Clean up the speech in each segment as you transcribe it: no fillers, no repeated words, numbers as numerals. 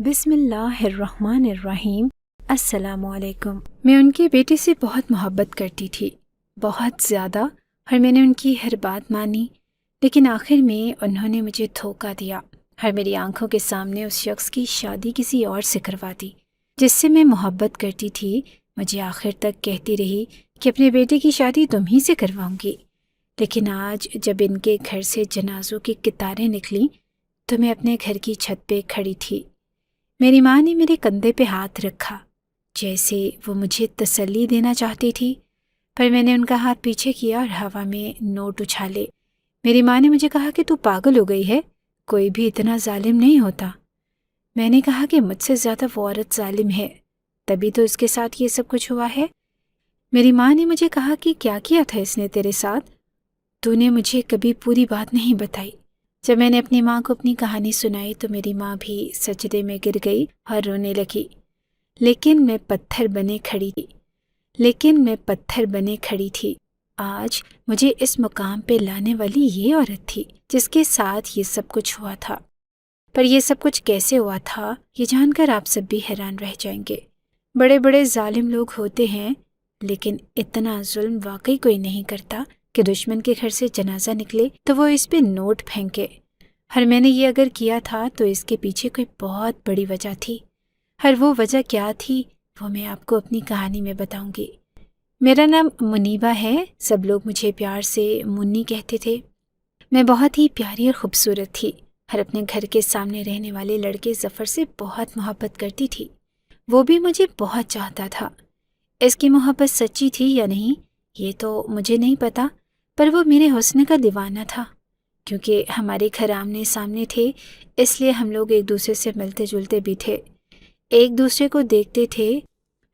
بسم اللہ الرحمن الرحیم۔ السلام علیکم۔ میں ان کے بیٹے سے بہت محبت کرتی تھی، بہت زیادہ، اور میں نے ان کی ہر بات مانی، لیکن آخر میں انہوں نے مجھے دھوکہ دیا اور میری آنکھوں کے سامنے اس شخص کی شادی کسی اور سے کروا دی جس سے میں محبت کرتی تھی۔ مجھے آخر تک کہتی رہی کہ اپنے بیٹے کی شادی تم ہی سے کرواؤں گی، لیکن آج جب ان کے گھر سے جنازوں کی قطاریں نکلیں تو میں اپنے گھر کی چھت پہ کھڑی تھی۔ میری ماں نے میرے کندھے پہ ہاتھ رکھا جیسے وہ مجھے تسلی دینا چاہتی تھی، پر میں نے ان کا ہاتھ پیچھے کیا اور ہوا میں نوٹ اچھالے۔ میری ماں نے مجھے کہا کہ تو پاگل ہو گئی ہے، کوئی بھی اتنا ظالم نہیں ہوتا۔ میں نے کہا کہ مجھ سے زیادہ وہ عورت ظالم ہے، تبھی تو اس کے ساتھ یہ سب کچھ ہوا ہے۔ میری ماں نے مجھے کہا کہ کیا کیا تھا اس نے تیرے ساتھ؟ تو نے مجھے کبھی پوری بات نہیں بتائی۔ جب میں نے اپنی ماں کو اپنی کہانی سنائی تو میری ماں بھی سجدے میں گر گئی اور رونے لگی، لیکن میں پتھر بنے کھڑی تھی۔ آج مجھے اس مقام پہ لانے والی یہ عورت تھی جس کے ساتھ یہ سب کچھ ہوا تھا، پر یہ سب کچھ کیسے ہوا تھا یہ جان کر آپ سب بھی حیران رہ جائیں گے۔ بڑے بڑے ظالم لوگ ہوتے ہیں، لیکن اتنا ظلم واقعی کوئی نہیں کرتا کہ دشمن کے گھر سے جنازہ نکلے تو وہ اس پہ نوٹ پھینکے۔ اور میں نے یہ اگر کیا تھا تو اس کے پیچھے کوئی بہت بڑی وجہ تھی، اور وہ وجہ کیا تھی وہ میں آپ کو اپنی کہانی میں بتاؤں گی۔ میرا نام منیبہ ہے، سب لوگ مجھے پیار سے منی کہتے تھے۔ میں بہت ہی پیاری اور خوبصورت تھی، اور اپنے گھر کے سامنے رہنے والے لڑکے ظفر سے بہت محبت کرتی تھی۔ وہ بھی مجھے بہت چاہتا تھا۔ اس کی محبت سچی تھی یا نہیں یہ تو مجھے نہیں پتا، پر وہ میرے حسن کا دیوانہ تھا۔ کیونکہ ہمارے گھر آمنے سامنے تھے اس لیے ہم لوگ ایک دوسرے سے ملتے جلتے بھی تھے، ایک دوسرے کو دیکھتے تھے۔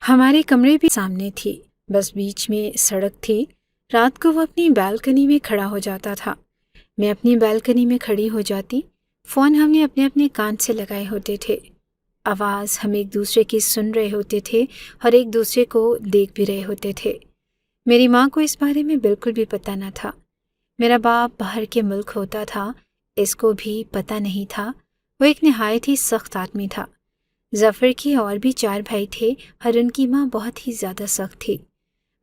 ہمارے کمرے بھی سامنے تھی، بس بیچ میں سڑک تھی۔ رات کو وہ اپنی بالکنی میں کھڑا ہو جاتا تھا، میں اپنی بالکنی میں کھڑی ہو جاتی۔ فون ہم نے اپنے اپنے کان سے لگائے ہوتے تھے، آواز ہم ایک دوسرے کی سن رہے ہوتے تھے اور ایک دوسرے کو دیکھ بھی رہے ہوتے تھے۔ میری ماں کو اس بارے میں بالکل بھی پتہ نہ تھا۔ میرا باپ باہر کے ملک ہوتا تھا، اس کو بھی پتہ نہیں تھا۔ وہ ایک نہایت ہی سخت آدمی تھا۔ ظفر کے اور بھی 4 بھائی تھے اور ان کی ماں بہت ہی زیادہ سخت تھی۔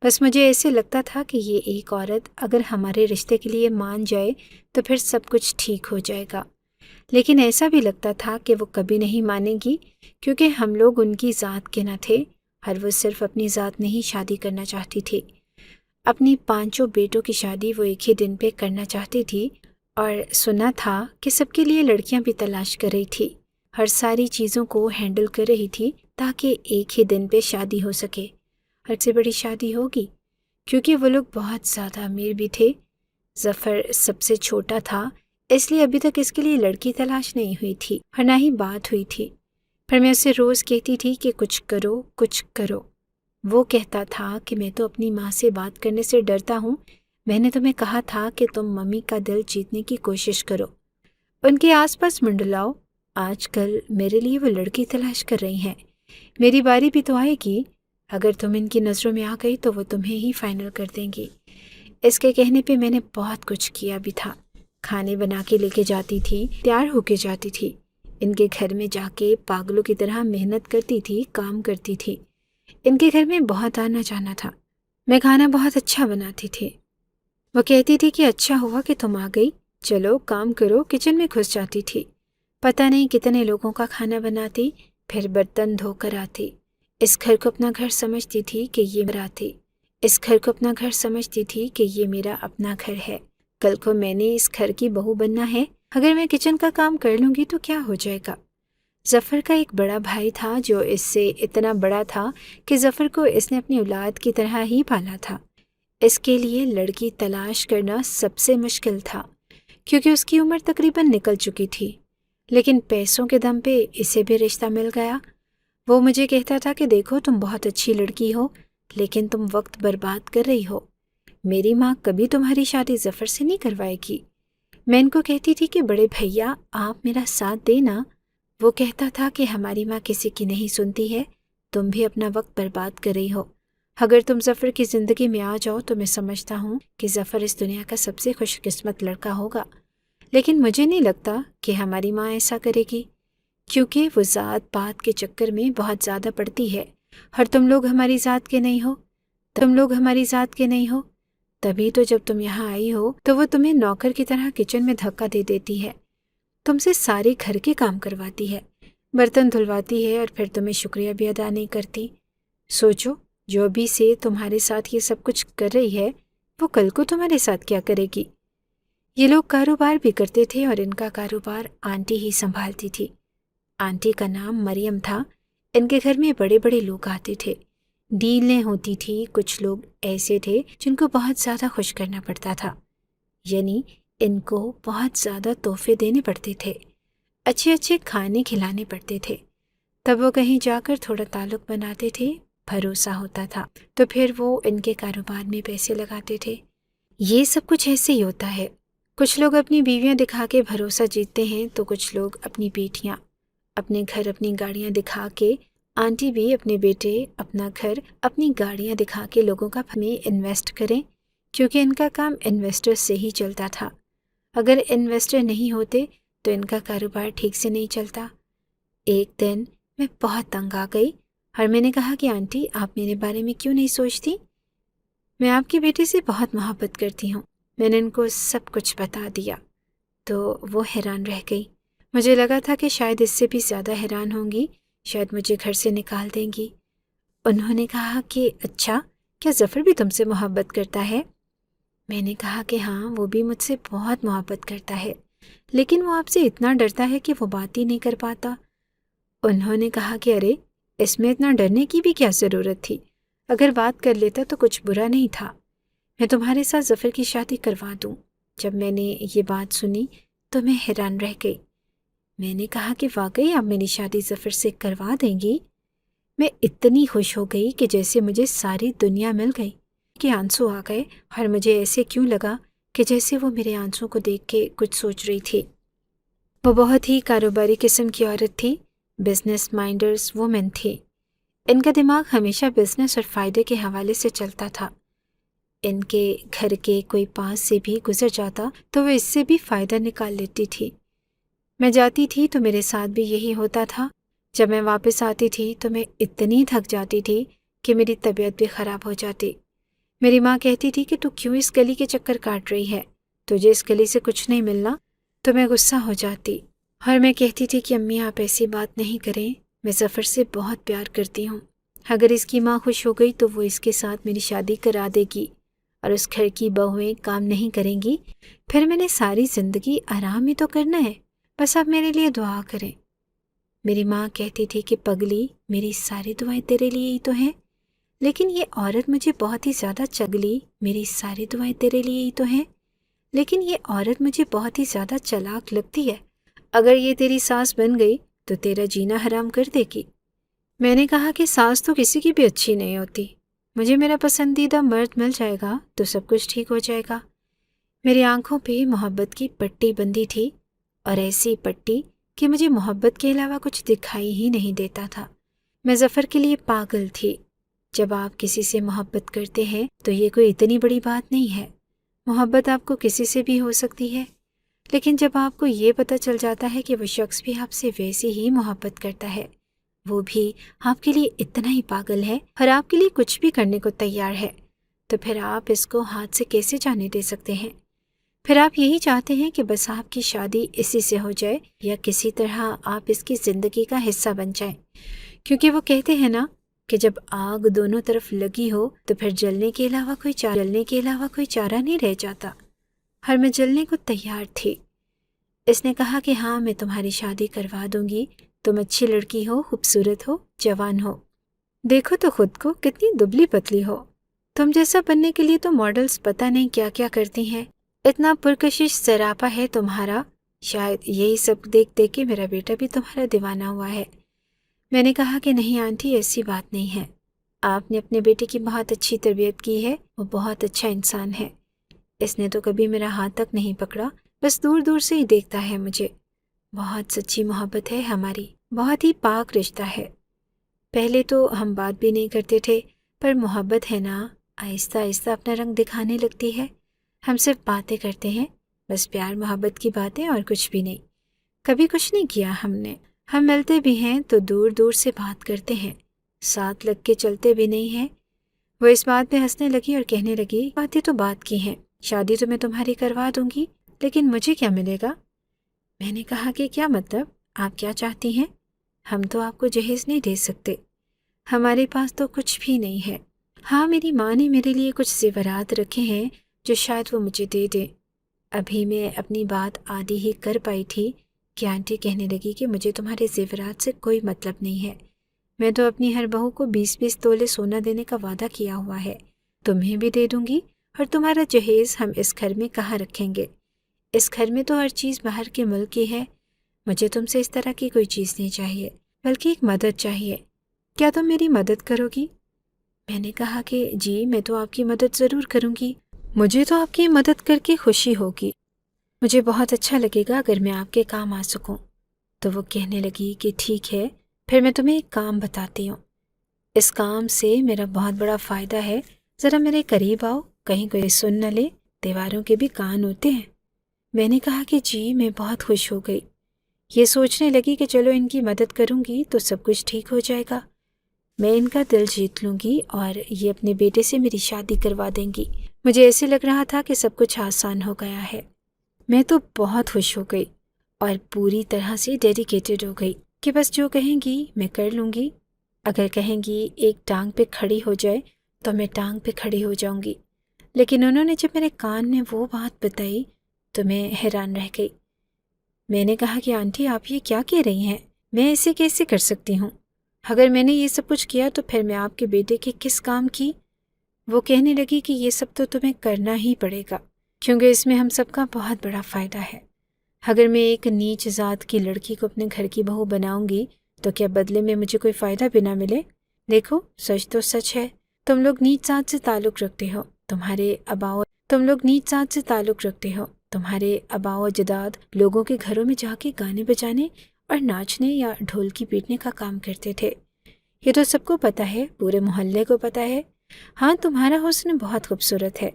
بس مجھے ایسے لگتا تھا کہ یہ ایک عورت اگر ہمارے رشتے کے لیے مان جائے تو پھر سب کچھ ٹھیک ہو جائے گا، لیکن ایسا بھی لگتا تھا کہ وہ کبھی نہیں مانے گی، کیونکہ ہم لوگ ان کی ذات کے نہ تھے، اور وہ صرف اپنی ذات میں ہی شادی کرنا چاہتی تھی۔ اپنی 5 بیٹوں کی شادی وہ ایک ہی دن پہ کرنا چاہتی تھی، اور سنا تھا کہ سب کے لیے لڑکیاں بھی تلاش کر رہی تھی، ہر ساری چیزوں کو ہینڈل کر رہی تھی تاکہ ایک ہی دن پہ شادی ہو سکے، اور سے بڑی شادی ہوگی، کیونکہ وہ لوگ بہت زیادہ امیر بھی تھے۔ ظفر سب سے چھوٹا تھا، اس لیے ابھی تک اس کے لیے لڑکی تلاش نہیں ہوئی تھی اور نہ ہی بات ہوئی تھی، پر میں اسے روز کہتی تھی کہ کچھ کرو کچھ کرو۔ وہ کہتا تھا کہ میں تو اپنی ماں سے بات کرنے سے ڈرتا ہوں، میں نے تمہیں کہا تھا کہ تم ممی کا دل جیتنے کی کوشش کرو، ان کے آس پاس منڈلاؤ۔ آج کل میرے لیے وہ لڑکی تلاش کر رہی ہیں، میری باری بھی تو آئے گی، اگر تم ان کی نظروں میں آ گئی تو وہ تمہیں ہی فائنل کر دیں گی۔ اس کے کہنے پہ میں نے بہت کچھ کیا بھی تھا، کھانے بنا کے لے کے جاتی تھی، تیار ہو کے جاتی تھی، ان کے گھر میں جا کے پاگلوں کی طرح محنت کرتی تھی، کام کرتی تھی۔ ان کے گھر میں بہت آنا جانا تھا، میں کھانا بہت اچھا بناتی تھی۔ وہ کہتی تھی کہ اچھا ہوا کہ تم آ گئی، چلو کام کرو، کچن میں گھس جاتی تھی، پتہ نہیں کتنے لوگوں کا کھانا بناتی، پھر برتن دھو کر آتی۔ اس گھر کو اپنا گھر سمجھتی تھی کہ یہ میرا اپنا گھر ہے، کل کو میں نے اس گھر کی بہو بننا ہے، اگر میں کچن کا کام کر لوں گی تو کیا ہو جائے گا۔ ظفر کا ایک بڑا بھائی تھا جو اس سے اتنا بڑا تھا کہ ظفر کو اس نے اپنی اولاد کی طرح ہی پالا تھا۔ اس کے لیے لڑکی تلاش کرنا سب سے مشکل تھا، کیونکہ اس کی عمر تقریباً نکل چکی تھی، لیکن پیسوں کے دم پہ اسے بھی رشتہ مل گیا۔ وہ مجھے کہتا تھا کہ دیکھو تم بہت اچھی لڑکی ہو، لیکن تم وقت برباد کر رہی ہو، میری ماں کبھی تمہاری شادی ظفر سے نہیں کروائے گی۔ میں ان کو کہتی تھی کہ بڑے بھیا آپ میرا ساتھ دینا۔ وہ کہتا تھا کہ ہماری ماں کسی کی نہیں سنتی ہے، تم بھی اپنا وقت برباد کر رہی ہو، اگر تم ظفر کی زندگی میں آ جاؤ تو میں سمجھتا ہوں کہ ظفر اس دنیا کا سب سے خوش قسمت لڑکا ہوگا، لیکن مجھے نہیں لگتا کہ ہماری ماں ایسا کرے گی، کیونکہ وہ ذات پات کے چکر میں بہت زیادہ پڑتی ہے، اور تم لوگ ہماری ذات کے نہیں ہو، تبھی تو جب تم یہاں آئی ہو تو وہ تمہیں نوکر کی طرح کچن میں دھکا دے دیتی ہے، تم سے سارے گھر کے کام کرواتی ہے، برتن دھلواتی ہے، اور پھر تمہیں شکریہ بھی ادا نہیں کرتی۔ سوچو، جو بھی سے تمہارے ساتھ یہ سب کچھ کر رہی ہے وہ کل کو تمہارے ساتھ کیا کرے گی؟ یہ لوگ کاروبار بھی کرتے تھے اور ان کا کاروبار آنٹی ہی سنبھالتی تھی۔ آنٹی کا نام مریم تھا۔ ان کے گھر میں بڑے بڑے لوگ آتے تھے، ڈیلیں ہوتی تھی۔ کچھ لوگ ایسے تھے جن کو بہت زیادہ خوش کرنا پڑتا تھا، یعنی ان کو بہت زیادہ تحفے دینے پڑتے تھے، اچھے اچھے کھانے کھلانے پڑتے تھے، تب وہ کہیں جا کر تھوڑا تعلق بناتے تھے، بھروسہ ہوتا تھا، تو پھر وہ ان کے کاروبار میں پیسے لگاتے تھے۔ یہ سب کچھ ایسے ہی ہوتا ہے، کچھ لوگ اپنی بیویاں دکھا کے بھروسہ جیتتے ہیں تو کچھ لوگ اپنی بیٹیاں، اپنے گھر، اپنی گاڑیاں دکھا کے، آنٹی بھی اپنے بیٹے، اپنا گھر، اپنی گاڑیاں دکھا کے لوگوں کا میں انویسٹ کریں، کیونکہ ان کا کام انویسٹر سے ہی چلتا تھا۔ اگر انویسٹر نہیں ہوتے تو ان کا کاروبار ٹھیک سے نہیں چلتا۔ ایک دن میں بہت تنگ آ گئی اور میں نے کہا کہ آنٹی، آپ میرے بارے میں کیوں نہیں سوچتی؟ میں آپ کی بیٹی سے بہت محبت کرتی ہوں۔ میں نے ان کو سب کچھ بتا دیا تو وہ حیران رہ گئی۔ مجھے لگا تھا کہ شاید اس سے بھی زیادہ حیران ہوں گی، شاید مجھے گھر سے نکال دیں گی۔ انہوں نے کہا کہ اچھا، کیا ظفر بھی تم سے محبت کرتا ہے؟ میں نے کہا کہ ہاں، وہ بھی مجھ سے بہت محبت کرتا ہے، لیکن وہ آپ سے اتنا ڈرتا ہے کہ وہ بات ہی نہیں کر پاتا۔ انہوں نے کہا کہ ارے، اس میں اتنا ڈرنے کی بھی کیا ضرورت تھی؟ اگر بات کر لیتا تو کچھ برا نہیں تھا، میں تمہارے ساتھ ظفر کی شادی کروا دوں۔ جب میں نے یہ بات سنی تو میں حیران رہ گئی۔ میں نے کہا کہ واقعی آپ میری شادی ظفر سے کروا دیں گی؟ میں اتنی خوش ہو گئی کہ جیسے مجھے ساری دنیا مل گئی، کہ آنسو آ گئے، اور مجھے ایسے کیوں لگا کہ جیسے وہ میرے آنسو کو دیکھ کے کچھ سوچ رہی تھی۔ وہ بہت ہی کاروباری قسم کی عورت تھی، بزنس مائنڈرز وومن تھی۔ ان کا دماغ ہمیشہ بزنس اور فائدے کے حوالے سے چلتا تھا۔ ان کے گھر کے کوئی پاس سے بھی گزر جاتا تو وہ اس سے بھی فائدہ نکال لیتی تھی۔ میں جاتی تھی تو میرے ساتھ بھی یہی ہوتا تھا۔ جب میں واپس آتی تھی تو میں اتنی تھک جاتی تھی کہ میری طبیعت بھی خراب ہو جاتی۔ میری ماں کہتی تھی کہ تو کیوں اس گلی کے چکر کاٹ رہی ہے، تجھے اس گلی سے کچھ نہیں ملنا، تو میں غصہ ہو جاتی اور میں کہتی تھی کہ امی، آپ ایسی بات نہیں کریں، میں ظفر سے بہت پیار کرتی ہوں۔ اگر اس کی ماں خوش ہو گئی تو وہ اس کے ساتھ میری شادی کرا دے گی، اور اس گھر کی بہویں کام نہیں کریں گی، پھر میں نے ساری زندگی آرام ہی تو کرنا ہے، بس آپ میرے لیے دعا کریں۔ میری ماں کہتی تھی کہ پگلی، میری ساری دعائیں تیرے لیے ہی تو ہیں، لیکن یہ عورت مجھے بہت ہی زیادہ چگلی، میری ساری دعائیں تیرے لیے ہی تو ہیں، لیکن یہ عورت مجھے بہت ہی زیادہ چلاک لگتی ہے، اگر یہ تیری ساس بن گئی تو تیرا جینا حرام کر دے گی۔ میں نے کہا کہ ساس تو کسی کی بھی اچھی نہیں ہوتی، مجھے میرا پسندیدہ مرد مل جائے گا تو سب کچھ ٹھیک ہو جائے گا۔ میری آنکھوں پہ محبت کی پٹی بندھی تھی، اور ایسی پٹی کہ مجھے محبت کے علاوہ کچھ دکھائی ہی نہیں دیتا تھا۔ میں ظفر کے لیے پاگل تھی۔ جب آپ کسی سے محبت کرتے ہیں تو یہ کوئی اتنی بڑی بات نہیں ہے، محبت آپ کو کسی سے بھی ہو سکتی ہے، لیکن جب آپ کو یہ پتہ چل جاتا ہے کہ وہ شخص بھی آپ سے ویسی ہی محبت کرتا ہے، وہ بھی آپ کے لیے اتنا ہی پاگل ہے اور آپ کے لیے کچھ بھی کرنے کو تیار ہے، تو پھر آپ اس کو ہاتھ سے کیسے جانے دے سکتے ہیں؟ پھر آپ یہی چاہتے ہیں کہ بس آپ کی شادی اسی سے ہو جائے، یا کسی طرح آپ اس کی زندگی کا حصہ بن جائیں، کیونکہ وہ کہتے ہیں نا کہ جب آگ دونوں طرف لگی ہو تو پھر جلنے کے علاوہ کوئی چارہ نہیں رہ جاتا، اور میں جلنے کو تیار تھی۔ اس نے کہا کہ ہاں، میں تمہاری شادی کروا دوں گی، تم اچھی لڑکی ہو، خوبصورت ہو، جوان ہو، دیکھو تو خود کو کتنی دبلی پتلی ہو، تم جیسا بننے کے لیے تو ماڈلز پتہ نہیں کیا کیا کرتی ہیں، اتنا پرکشش سراپا ہے تمہارا، شاید یہی سب دیکھ دیکھ کے میرا بیٹا بھی تمہارا دیوانہ ہوا ہے۔ میں نے کہا کہ نہیں آنٹی، ایسی بات نہیں ہے، آپ نے اپنے بیٹے کی بہت اچھی تربیت کی ہے، وہ بہت اچھا انسان ہے، اس نے تو کبھی میرا ہاتھ تک نہیں پکڑا، بس دور دور سے ہی دیکھتا ہے مجھے، بہت سچی محبت ہے ہماری، بہت ہی پاک رشتہ ہے۔ پہلے تو ہم بات بھی نہیں کرتے تھے، پر محبت ہے نا، آہستہ آہستہ اپنا رنگ دکھانے لگتی ہے۔ ہم صرف باتیں کرتے ہیں، بس پیار محبت کی باتیں اور کچھ بھی نہیں، کبھی کچھ نہیں کیا ہم نے۔ ہم ملتے بھی ہیں تو دور دور سے بات کرتے ہیں، ساتھ لگ کے چلتے بھی نہیں ہیں۔ وہ اس بات پہ ہنسنے لگی اور کہنے لگی، باتیں تو بات کی ہیں، شادی تو میں تمہاری کروا دوں گی، لیکن مجھے کیا ملے گا؟ میں نے کہا کہ کیا مطلب؟ آپ کیا چاہتی ہیں؟ ہم تو آپ کو جہیز نہیں دے سکتے، ہمارے پاس تو کچھ بھی نہیں ہے۔ ہاں، میری ماں نے میرے لیے کچھ زیورات رکھے ہیں جو شاید وہ مجھے دے دیں۔ ابھی میں اپنی بات آدھی ہی کر پائی تھی کہ آنٹی کہنے لگی کہ مجھے تمہارے زیورات سے کوئی مطلب نہیں ہے، میں تو اپنی ہر بہو کو 20-20 تولے سونا دینے کا وعدہ کیا ہوا ہے، تمہیں بھی دے دوں گی، اور تمہارا جہیز ہم اس گھر میں کہاں رکھیں گے؟ اس گھر میں تو ہر چیز باہر کے ملک کی ہے، مجھے تم سے اس طرح کی کوئی چیز نہیں چاہیے، بلکہ ایک مدد چاہیے۔ کیا تم میری مدد کرو گی؟ میں نے کہا کہ جی، میں تو آپ کی مدد ضرور کروں گی، مجھے تو آپ کی مدد کر کے خوشی ہوگی، مجھے بہت اچھا لگے گا اگر میں آپ کے کام آ سکوں۔ تو وہ کہنے لگی کہ ٹھیک ہے، پھر میں تمہیں ایک کام بتاتی ہوں، اس کام سے میرا بہت بڑا فائدہ ہے، ذرا میرے قریب آؤ، کہیں کوئی سن نہ لے، دیواروں کے بھی کان ہوتے ہیں۔ میں نے کہا کہ جی، میں بہت خوش ہو گئی، یہ سوچنے لگی کہ چلو ان کی مدد کروں گی تو سب کچھ ٹھیک ہو جائے گا، میں ان کا دل جیت لوں گی اور یہ اپنے بیٹے سے میری شادی کروا دیں گی۔ مجھے ایسے لگ رہا تھا کہ سب کچھ آسان ہو گیا ہے، میں تو بہت خوش ہو گئی اور پوری طرح سے ڈیڈیکیٹڈ ہو گئی کہ بس جو کہیں گی میں کر لوں گی، اگر کہیں گی ایک ٹانگ پہ کھڑی ہو جائے تو میں ٹانگ پہ کھڑی ہو جاؤں گی۔ لیکن انہوں نے جب میرے کان میں وہ بات بتائی تو میں حیران رہ گئی۔ میں نے کہا کہ آنٹی آپ یہ کیا کہہ رہی ہیں؟ میں ایسے کیسے کر سکتی ہوں؟ اگر میں نے یہ سب کچھ کیا تو پھر میں آپ کے بیٹے کے کس کام کی؟ وہ کہنے لگی کہ یہ سب تو تمہیں کرنا ہی پڑے گا، کیونکہ اس میں ہم سب کا بہت بڑا فائدہ ہے۔ اگر میں ایک نیچ ذات کی لڑکی کو اپنے گھر کی بہو بناؤں گی تو کیا بدلے میں مجھے کوئی فائدہ بھی نہ ملے؟ دیکھو، سچ تو سچ ہے، تم لوگ نیچ ذات سے تعلق رکھتے ہو، تمہارے آباؤ اجداد لوگوں کے گھروں میں جا کے گانے بجانے اور ناچنے یا ڈھولکی پیٹنے کا کام کرتے تھے، یہ تو سب کو پتہ ہے، پورے محلے کو پتہ ہے۔ ہاں، تمہارا حسن بہت خوبصورت ہے،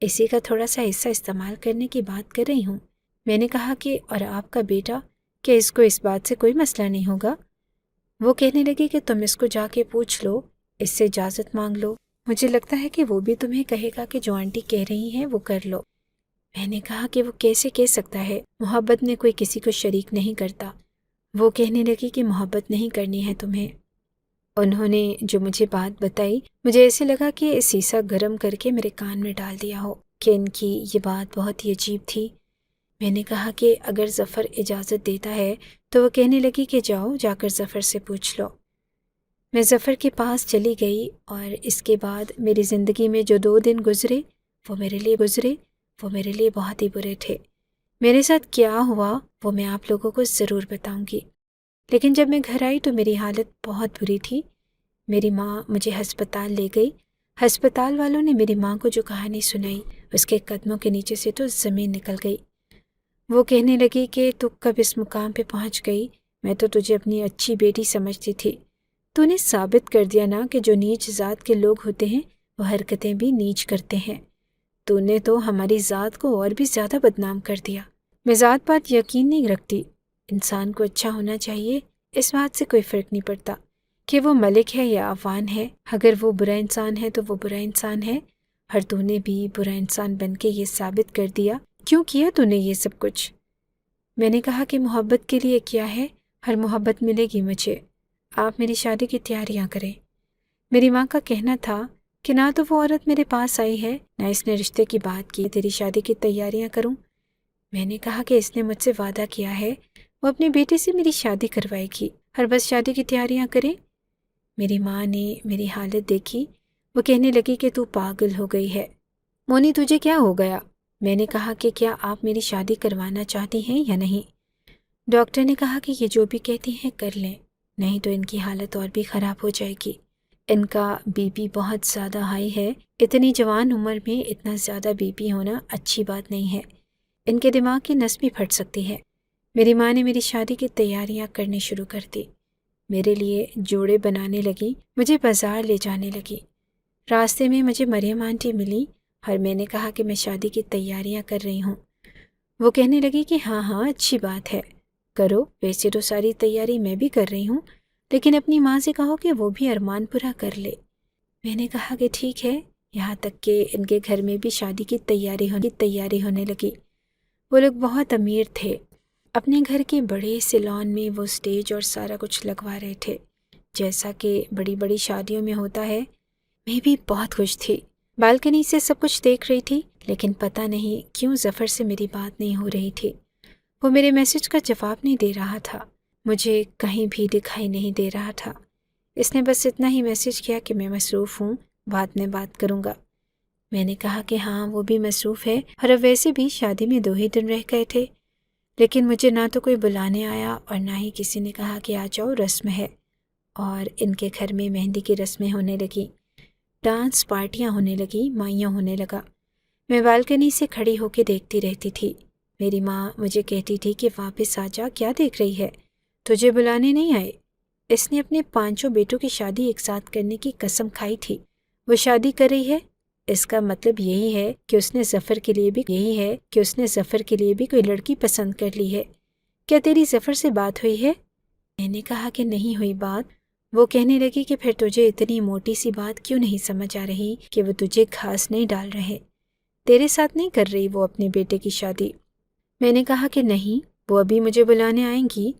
اسی کا تھوڑا سا حصہ استعمال کرنے کی بات کر رہی ہوں۔ میں نے کہا کہ اور آپ کا بیٹا، کہ اس کو اس بات سے کوئی مسئلہ نہیں ہوگا؟ وہ کہنے لگی کہ تم اس کو جا کے پوچھ لو، اس سے اجازت مانگ لو، مجھے لگتا ہے کہ وہ بھی تمہیں کہے گا کہ جو آنٹی کہہ رہی ہیں وہ کر لو۔ میں نے کہا کہ وہ کیسے کہہ سکتا ہے، محبت میں کوئی کسی کو شریک نہیں کرتا۔ وہ کہنے لگی کہ محبت نہیں کرنی ہے تمہیں۔ انہوں نے جو مجھے بات بتائی، مجھے ایسے لگا کہ سیسا گرم کر کے میرے کان میں ڈال دیا ہو، کہ ان کی یہ بات بہت ہی عجیب تھی۔ میں نے کہا کہ اگر ظفر اجازت دیتا ہے تو وہ کہنے لگی کہ جاؤ، جا کر ظفر سے پوچھ لو۔ میں ظفر کے پاس چلی گئی اور اس کے بعد میری زندگی میں جو 2 دن گزرے وہ میرے لیے بہت ہی برے تھے۔ میرے ساتھ کیا ہوا وہ میں آپ لوگوں کو ضرور بتاؤں گی، لیکن جب میں گھر آئی تو میری حالت بہت بری تھی۔ میری ماں مجھے ہسپتال لے گئی، ہسپتال والوں نے میری ماں کو جو کہانی سنائی، اس کے قدموں کے نیچے سے تو زمین نکل گئی۔ وہ کہنے لگی کہ تو کب اس مقام پہ پہنچ گئی، میں تو تجھے اپنی اچھی بیٹی سمجھتی تھی، تو نے ثابت کر دیا نا کہ جو نیچ ذات کے لوگ ہوتے ہیں وہ حرکتیں بھی نیچ کرتے ہیں، تو نے تو ہماری ذات کو اور بھی زیادہ بدنام کر دیا۔ میں ذات پات یقین نہیں رکھتی، انسان کو اچھا ہونا چاہیے، اس بات سے کوئی فرق نہیں پڑتا کہ وہ ملک ہے یا عوان ہے، اگر وہ برا انسان ہے تو وہ برا انسان ہے، اور تو نے بھی برا انسان بن کے یہ ثابت کر دیا۔ کیوں کیا تو نے یہ سب کچھ؟ میں نے کہا کہ محبت کے لیے کیا ہے، ہر محبت ملے گی مجھے، آپ میری شادی کی تیاریاں کریں۔ میری ماں کا کہنا تھا کہ نہ تو وہ عورت میرے پاس آئی ہے، نہ اس نے رشتے کی بات کی، تیری شادی کی تیاریاں کروں۔ میں نے کہا کہ اس نے مجھ سے وعدہ کیا ہے وہ اپنے بیٹے سے میری شادی کروائے گی، اور بس شادی کی تیاریاں کریں۔ میری ماں نے میری حالت دیکھی، وہ کہنے لگی کہ تو پاگل ہو گئی ہے، مونی تجھے کیا ہو گیا؟ میں نے کہا کہ کیا آپ میری شادی کروانا چاہتی ہیں یا نہیں؟ ڈاکٹر نے کہا کہ یہ جو بھی کہتی ہیں کر لیں، نہیں تو ان کی حالت اور بھی خراب ہو جائے گی، ان کا بی پی بہت زیادہ ہائی ہے، اتنی جوان عمر میں اتنا زیادہ بی پی ہونا اچھی بات نہیں ہے، ان کے دماغ کی نس بھی پھٹ سکتی ہے۔ میری ماں نے میری شادی کی تیاریاں کرنی شروع کر دی، میرے لیے جوڑے بنانے لگی، مجھے بازار لے جانے لگی۔ راستے میں مجھے مریم آنٹی ملی اور میں نے کہا کہ میں شادی کی تیاریاں کر رہی ہوں۔ وہ کہنے لگی کہ ہاں ہاں، اچھی بات ہے، کرو، ویسے تو ساری تیاری میں بھی کر رہی ہوں، لیکن اپنی ماں سے کہو کہ وہ بھی ارمان پورا کر لے۔ میں نے کہا کہ ٹھیک ہے، یہاں تک کہ ان کے گھر میں بھی شادی کی تیاری ہونے لگی۔ وہ لوگ بہت امیر تھے، اپنے گھر کے بڑے سے لان میں وہ سٹیج اور سارا کچھ لگوا رہے تھے، جیسا کہ بڑی بڑی شادیوں میں ہوتا ہے۔ میں بھی بہت خوش تھی، بالکنی سے سب کچھ دیکھ رہی تھی، لیکن پتہ نہیں کیوں ظفر سے میری بات نہیں ہو رہی تھی۔ وہ میرے میسج کا جواب نہیں دے رہا تھا، مجھے کہیں بھی دکھائی نہیں دے رہا تھا۔ اس نے بس اتنا ہی میسج کیا کہ میں مصروف ہوں، بعد میں بات کروں گا۔ میں نے کہا کہ ہاں وہ بھی مصروف ہے، اور اب ویسے بھی شادی میں 2 ہی دن رہ گئے تھے، لیکن مجھے نہ تو کوئی بلانے آیا اور نہ ہی کسی نے کہا کہ آ جاؤ، رسم ہے۔ اور ان کے گھر میں مہندی کی رسمیں ہونے لگیں، ڈانس پارٹیاں ہونے لگیں، مائیوں ہونے لگا۔ میں بالکنی سے کھڑی ہو کے دیکھتی رہتی تھی۔ میری ماں مجھے کہتی تھی کہ واپس آ جا، کیا دیکھ رہی ہے، تجھے بلانے نہیں آئے۔ اس نے اپنے 5 بیٹوں کی شادی ایک ساتھ کرنے کی قسم کھائی تھی۔ وہ شادی کر رہی ہے، اس کا مطلب یہی ہے کہ اس نے ظفر کے لیے بھی کوئی لڑکی پسند کر لی ہے۔ کیا تیری ظفر سے بات ہوئی ہے؟ میں نے کہا کہ نہیں ہوئی بات۔ وہ کہنے لگی کہ پھر تجھے اتنی موٹی سی بات کیوں نہیں سمجھ آ رہی کہ وہ تجھے گھاس نہیں ڈال رہے، تیرے ساتھ نہیں کر رہی وہ اپنے بیٹے کی شادی۔ میں نے کہا کہ نہیں، وہ ابھی مجھے بلانے آئیں گی۔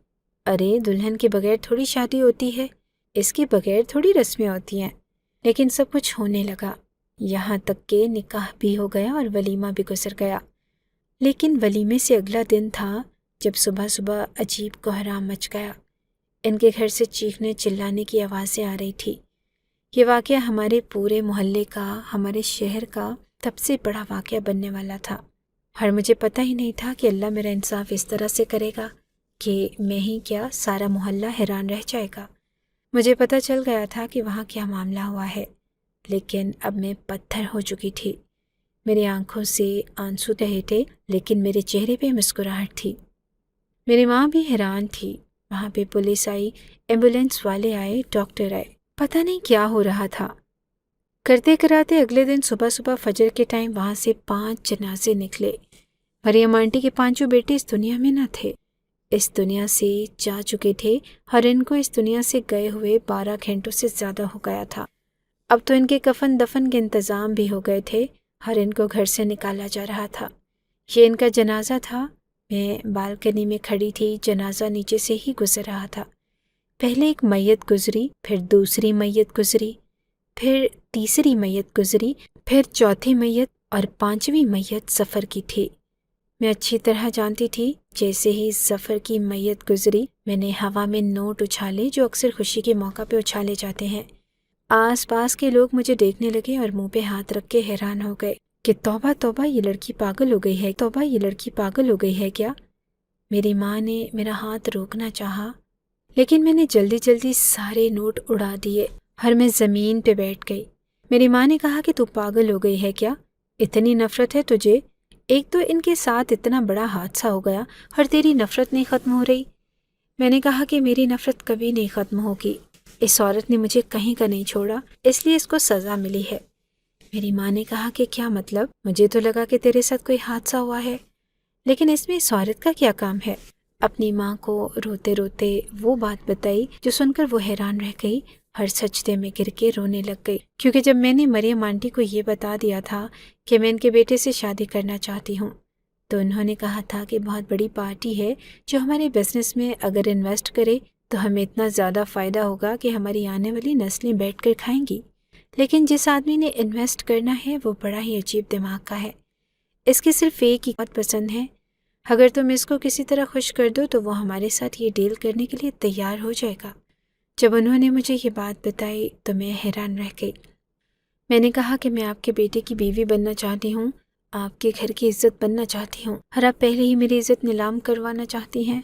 ارے دلہن کے بغیر تھوڑی شادی ہوتی ہے، اس کے بغیر تھوڑی رسمیں ہوتی ہیں۔ لیکن سب کچھ ہونے لگا، یہاں تک کہ نکاح بھی ہو گیا اور ولیمہ بھی گزر گیا۔ لیکن ولیمے سے اگلا دن تھا جب صبح صبح عجیب کوہرام مچ گیا۔ ان کے گھر سے چیخنے چلانے کی آوازیں آ رہی تھی۔ یہ واقعہ ہمارے پورے محلے کا، ہمارے شہر کا سب سے بڑا واقعہ بننے والا تھا، اور مجھے پتہ ہی نہیں تھا کہ اللہ میرا انصاف اس طرح سے کرے گا کہ میں ہی کیا سارا محلہ حیران رہ جائے گا۔ مجھے پتہ چل گیا تھا کہ وہاں کیا معاملہ ہوا ہے، لیکن اب میں پتھر ہو چکی تھی۔ میری آنکھوں سے آنسو بہے تھے، لیکن میرے چہرے پہ مسکراہٹ تھی۔ میری ماں بھی حیران تھی۔ وہاں پہ پولیس آئی، ایمبولینس والے آئے، ڈاکٹر آئے، پتہ نہیں کیا ہو رہا تھا۔ کرتے کراتے اگلے دن صبح صبح فجر کے ٹائم وہاں سے 5 جنازے نکلے۔ مریم آنٹی کے 5 بیٹے اس دنیا میں نہ تھے، اس دنیا سے جا چکے تھے، اور ان کو اس دنیا سے گئے ہوئے 12 گھنٹوں سے زیادہ ہو گیا تھا۔ اب تو ان کے کفن دفن کے انتظام بھی ہو گئے تھے، اور ان کو گھر سے نکالا جا رہا تھا۔ یہ ان کا جنازہ تھا۔ میں بالکنی میں کھڑی تھی، جنازہ نیچے سے ہی گزر رہا تھا۔ پہلے ایک میت گزری، پھر دوسری میت گزری، پھر تیسری میت گزری، پھر چوتھی میت اور 5ویں میت ظفر کی تھی۔ میں اچھی طرح جانتی تھی، جیسے ہی ظفر کی میت گزری، میں نے ہوا میں نوٹ اچھالے جو اکثر خوشی کے موقع پہ اچھالے جاتے ہیں۔ آس پاس کے لوگ مجھے دیکھنے لگے اور منہ پہ ہاتھ رکھ کے حیران ہو گئے کہ توبہ توبہ، یہ لڑکی پاگل ہو گئی ہے، توبہ یہ لڑکی پاگل ہو گئی ہے کیا؟ میری ماں نے میرا ہاتھ روکنا چاہا، لیکن میں نے جلدی جلدی سارے نوٹ اڑا دیے اور میں زمین پہ بیٹھ گئی۔ میری ماں نے کہا کہ تو پاگل ہو گئی ہے کیا؟ اتنی نفرت ہے تجھے؟ ایک تو ان کے ساتھ اتنا بڑا حادثہ ہو گیا اور تیری نفرت نہیں ختم ہو رہی۔ میں نے کہا کہ میری نفرت کبھی نہیں ختم ہوگی، اس عورت نے مجھے کہیں کا نہیں چھوڑا، اس لیے اس کو سزا ملی ہے۔ میری ماں نے کہا کہ کیا مطلب؟ مجھے تو لگا کہ تیرے ساتھ کوئی حادثہ ہوا ہے، لیکن اس میں اس عورت کا کیا کام ہے؟ اپنی ماں کو روتے روتے وہ بات بتائی جو سن کر وہ حیران رہ گئی اور سجدے میں گر کے رونے لگ گئی، کیونکہ جب میں نے مریم آنٹی کو یہ بتا دیا تھا کہ میں ان کے بیٹے سے شادی کرنا چاہتی ہوں، تو انہوں نے کہا تھا کہ بہت بڑی پارٹی ہے جو ہمارے بزنس میں اگر انویسٹ کرے تو ہمیں اتنا زیادہ فائدہ ہوگا کہ ہماری آنے والی نسلیں بیٹھ کر کھائیں گی۔ لیکن جس آدمی نے انویسٹ کرنا ہے وہ بڑا ہی عجیب دماغ کا ہے، اس کی صرف ایک ہی بات پسند ہے، اگر تم اس کو کسی طرح خوش کر دو تو وہ ہمارے ساتھ یہ ڈیل کرنے کے لیے تیار ہو جائے گا۔ جب انہوں نے مجھے یہ بات بتائی تو میں حیران رہ گئی۔ میں نے کہا کہ میں آپ کے بیٹے کی بیوی بننا چاہتی ہوں، آپ کے گھر کی عزت بننا چاہتی ہوں، اور آپ پہلے ہی میری عزت نیلام کروانا چاہتی ہیں۔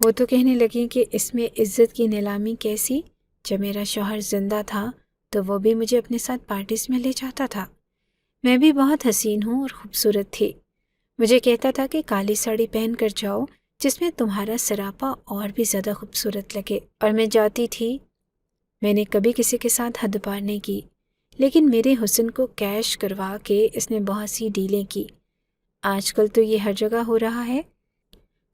وہ تو کہنے لگیں کہ اس میں عزت کی نیلامی کیسی؟ جب میرا شوہر زندہ تھا تو وہ بھی مجھے اپنے ساتھ پارٹیز میں لے جاتا تھا، میں بھی بہت حسین ہوں اور خوبصورت تھی، مجھے کہتا تھا کہ کالی ساڑی پہن کر جاؤ جس میں تمہارا سراپا اور بھی زیادہ خوبصورت لگے، اور میں جاتی تھی۔ میں نے کبھی کسی کے ساتھ حد پار نہیں کی، لیکن میرے حسن کو کیش کروا کے اس نے بہت سی ڈیلیں کی۔ آج کل تو یہ ہر جگہ ہو رہا ہے،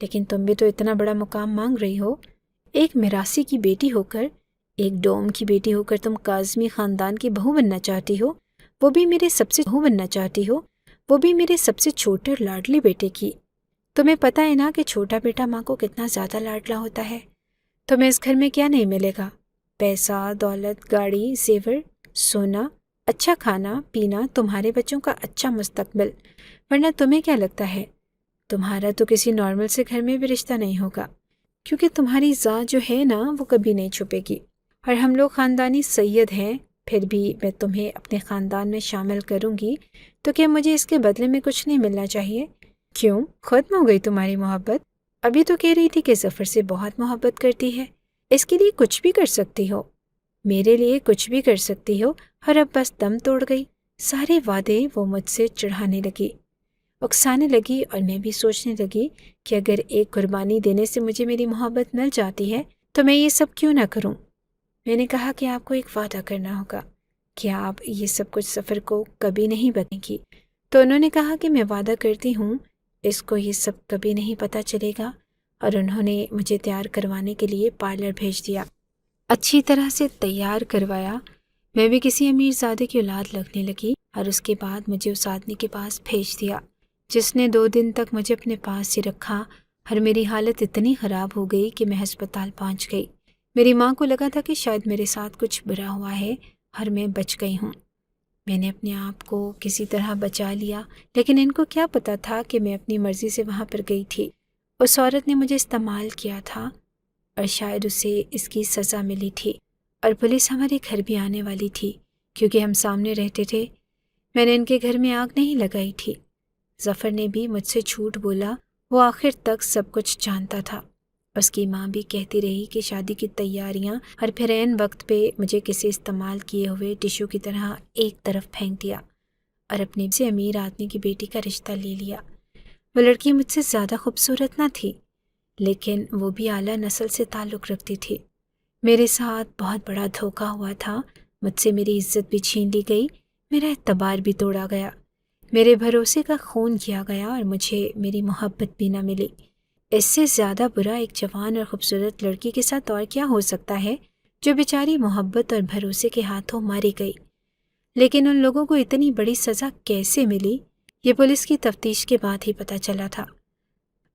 لیکن تم بھی تو اتنا بڑا مقام مانگ رہی ہو۔ ایک میراثی کی بیٹی ہو کر، ایک ڈوم کی بیٹی ہو کر تم کاظمی خاندان کی بہو بننا چاہتی ہو، وہ بھی میرے سب سے بہو بننا چاہتی ہو، وہ بھی میرے سب سے چھوٹے اور لاڈلی بیٹے کی۔ تمہیں پتہ ہے نا کہ چھوٹا بیٹا ماں کو کتنا زیادہ لاڈلا ہوتا ہے۔ تمہیں اس گھر میں کیا نہیں ملے گا؟ پیسہ، دولت، گاڑی، زیور، سونا، اچھا کھانا پینا، تمہارے بچوں کا اچھا مستقبل۔ ورنہ تمہیں کیا لگتا ہے تمہارا تو کسی نارمل سے گھر میں بھی رشتہ نہیں ہوگا، کیونکہ تمہاری ذات جو ہے نا وہ کبھی نہیں چھپے گی، اور ہم لوگ خاندانی سید ہیں۔ پھر بھی میں تمہیں اپنے خاندان میں شامل کروں گی تو کیا مجھے اس کے بدلے میں کچھ نہیں ملنا چاہیے؟ کیوں ختم ہو گئی تمہاری محبت؟ ابھی تو کہہ رہی تھی کہ ظفر سے بہت محبت کرتی ہے، اس کے لیے کچھ بھی کر سکتی ہو، میرے لیے کچھ بھی کر سکتی ہو، اور اب بس دم توڑ گئی۔ سارے وعدے وہ مجھ سے چڑھانے لگی، اکسانے لگی، اور میں بھی سوچنے لگی کہ اگر ایک قربانی دینے سے مجھے میری محبت مل جاتی ہے تو میں یہ سب کیوں نہ کروں۔ میں نے کہا کہ آپ کو ایک وعدہ کرنا ہوگا کہ آپ یہ سب کچھ ظفر کو کبھی نہیں بتائیں گی۔ تو انہوں نے کہا کہ میں وعدہ کرتی ہوں اس کو یہ سب کبھی نہیں پتہ چلے گا، اور انہوں نے مجھے تیار کروانے کے لیے پارلر بھیج دیا، اچھی طرح سے تیار کروایا۔ میں بھی کسی امیر زادے کی اولاد لگنے لگی، اور اس کے بعد مجھے اس آدمی کے پاس بھیج دیا جس نے 2 دن تک مجھے اپنے پاس ہی رکھا، اور میری حالت اتنی خراب ہو گئی کہ میں ہسپتال پہنچ گئی۔ میری ماں کو لگا تھا کہ شاید میرے ساتھ کچھ برا ہوا ہے اور میں بچ گئی ہوں۔ میں نے اپنے آپ کو کسی طرح بچا لیا، لیکن ان کو کیا پتا تھا کہ میں اپنی مرضی سے وہاں پر گئی تھی۔ اس عورت نے مجھے استعمال کیا تھا، اور شاید اسے اس کی سزا ملی تھی، اور پولیس ہمارے گھر بھی آنے والی تھی کیونکہ ہم سامنے رہتے تھے۔ میں نے ان کے گھر میں آگ نہیں لگائی تھی۔ ظفر نے بھی مجھ سے جھوٹ بولا، وہ آخر تک سب کچھ جانتا تھا۔ اس کی ماں بھی کہتی رہی کہ شادی کی تیاریاں، اور پھر عین وقت پہ مجھے کسی استعمال کیے ہوئے ٹشو کی طرح ایک طرف پھینک دیا، اور اپنے سے امیر آدمی کی بیٹی کا رشتہ لے لیا۔ وہ لڑکی مجھ سے زیادہ خوبصورت نہ تھی، لیکن وہ بھی اعلیٰ نسل سے تعلق رکھتی تھی۔ میرے ساتھ بہت بڑا دھوکہ ہوا تھا، مجھ سے میری عزت بھی چھین لی گئی، میرا اعتبار بھی توڑا گیا، میرے بھروسے کا خون کیا گیا، اور مجھے میری محبت بھی نہ ملی۔ اس سے زیادہ برا ایک جوان اور خوبصورت لڑکی کے ساتھ اور کیا ہو سکتا ہے جو بیچاری محبت اور بھروسے کے ہاتھوں ماری گئی۔ لیکن ان لوگوں کو اتنی بڑی سزا کیسے ملی، یہ پولیس کی تفتیش کے بعد ہی پتہ چلا تھا۔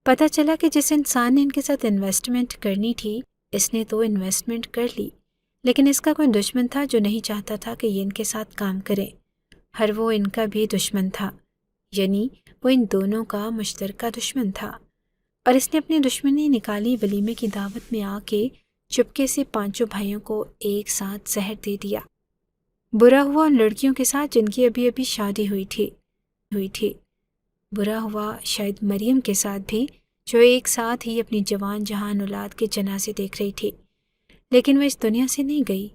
پتہ چلا کہ جس انسان نے ان کے ساتھ انویسٹمنٹ کرنی تھی، اس نے تو انویسٹمنٹ کر لی، لیکن اس کا کوئی دشمن تھا جو نہیں چاہتا تھا کہ یہ ان کے ساتھ کام کرے، اور وہ ان کا بھی دشمن تھا، یعنی وہ ان دونوں کا مشترکہ دشمن تھا، اور اس نے اپنی دشمنی نکالی ولیمے کی دعوت میں آ کے چپکے سے 5 بھائیوں کو ایک ساتھ زہر دے دیا۔ برا ہوا ان لڑکیوں کے ساتھ جن کی ابھی ابھی شادی ہوئی تھی۔ برا ہوا شاید مریم کے ساتھ بھی، جو ایک ساتھ ہی اپنی جوان جہان اولاد کے جنازے دیکھ رہی تھی، لیکن وہ اس دنیا سے نہیں گئی،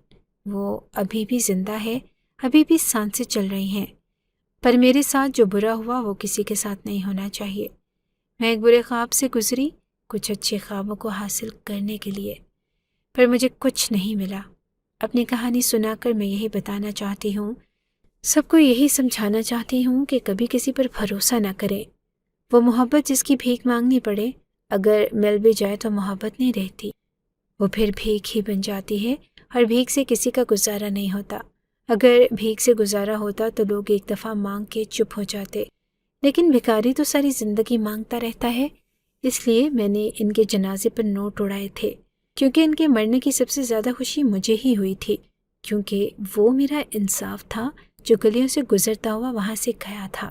وہ ابھی بھی زندہ ہے، ابھی بھی سانسیں چل رہی ہیں۔ پر میرے ساتھ جو برا ہوا وہ کسی کے ساتھ نہیں ہونا چاہیے۔ میں ایک برے خواب سے گزری کچھ اچھے خوابوں کو حاصل کرنے کے لیے، پر مجھے کچھ نہیں ملا۔ اپنی کہانی سنا کر میں یہی بتانا چاہتی ہوں، سب کو یہی سمجھانا چاہتی ہوں کہ کبھی کسی پر بھروسہ نہ کریں۔ وہ محبت جس کی بھیک مانگنی پڑے، اگر مل بھی جائے تو محبت نہیں رہتی، وہ پھر بھیک ہی بن جاتی ہے، اور بھیک سے کسی کا گزارا نہیں ہوتا۔ اگر بھیک سے گزارا ہوتا تو لوگ ایک دفعہ مانگ کے چپ ہو جاتے، لیکن بھکاری تو ساری زندگی مانگتا رہتا ہے۔ اس لیے میں نے ان کے جنازے پر نوٹ اڑائے تھے، کیونکہ ان کے مرنے کی سب سے زیادہ خوشی مجھے ہی ہوئی تھی، کیونکہ وہ میرا انصاف تھا جو گلیوں سے گزرتا ہوا وہاں سے گیا تھا۔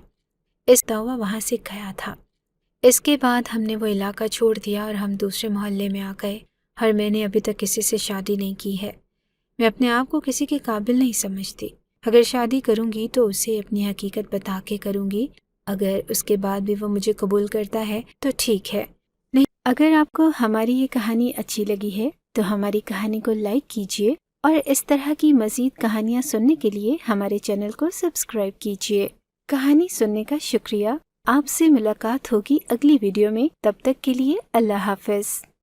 اس کے بعد ہم نے وہ علاقہ چھوڑ دیا اور ہم دوسرے محلے میں آ گئے، اور میں نے ابھی تک کسی سے شادی نہیں کی ہے۔ میں اپنے آپ کو کسی کے قابل نہیں سمجھتی۔ اگر شادی کروں گی تو اسے اپنی حقیقت بتا کے کروں گی، اگر اس کے بعد بھی وہ مجھے قبول کرتا ہے تو ٹھیک ہے، نہیں۔ اگر آپ کو ہماری یہ کہانی اچھی لگی ہے تو ہماری کہانی کو لائک کیجیے، اور اس طرح کی مزید کہانیاں سننے کے لیے ہمارے چینل کو سبسکرائب کیجیے۔ کہانی سننے کا شکریہ۔ آپ سے ملاقات ہوگی اگلی ویڈیو میں، تب تک کے لیے اللہ حافظ۔